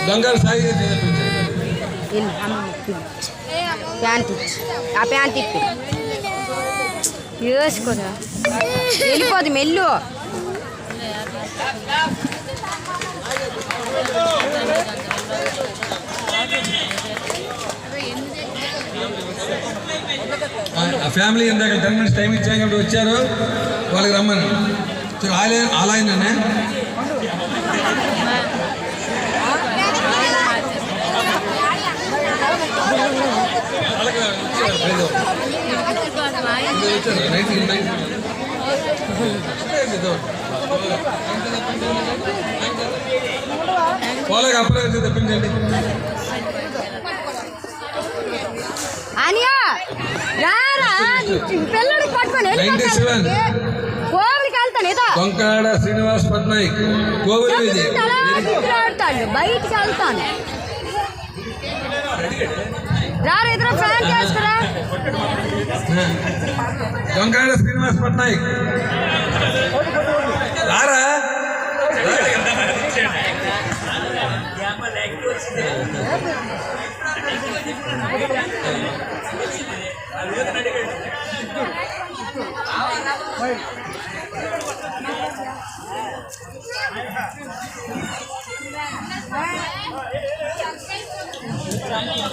గంగారు Sai pant ఆ pant ఇప్పి వేసుకోరా వెళ్ళిపోదు మెల్లు. Family ఇందాక 10 minutes టైం ఇచ్చాం కాబట్టి వచ్చారు, వాళ్ళకి రమ్మని ఆలయనే వాళ్ళకి అప్పుడే వచ్చి తెప్పించండి. పిల్లడికి పట్టుకొని 97 కోవిలికి వెళ్తాను ఏదో కొంకాడ శ్రీనివాస్ పట్నాయక్ కోవిలి బయటికి వెళ్తాను. రారా ఇద్దరు ఫ్యాన్ చేసుకురా. కొంకాడ శ్రీనివాస్ పట్నాయక్ రారా.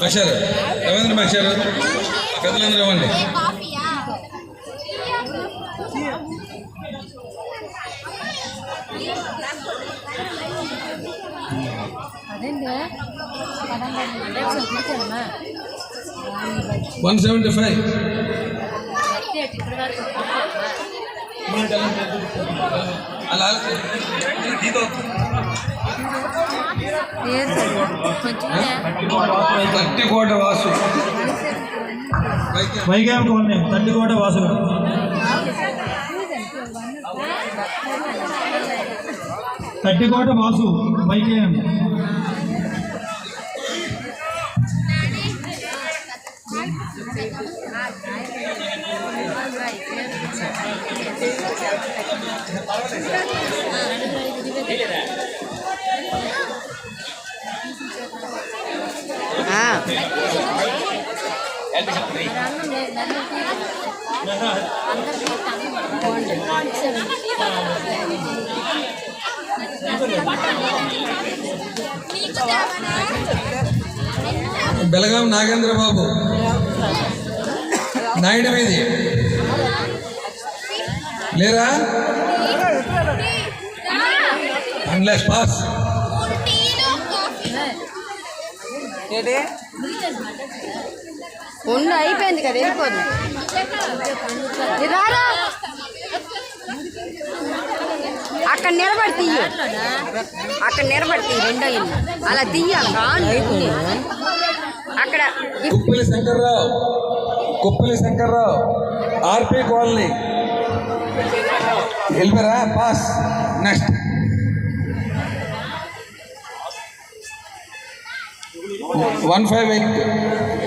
బషారు రవీంద్ర బషారు పెద్దలందరూ ఇవ్వండి. $175. అలా తట్టికోట వాసు వైగాం కాలనీ తట్టికోట వాసు తట్టికోట వాసు వైగాం. బెలగాం నాగేంద్ర బాబు నాయుడు వీధి లేరా? అన్లెస్ పాస్ ఉండు అయిపోయింది కదా వెళ్ళిపోదు. రారా అక్కడ నిలబడి తీయ, అక్కడ నిలబడి తీయ. రెండో ఇల్లు అలా తీయాలి అక్కడ. కుప్పలి శంకర్రావు ఆర్పి కాలనీ వెళ్ళిపోయారా? పాస్. నెక్స్ట్ 158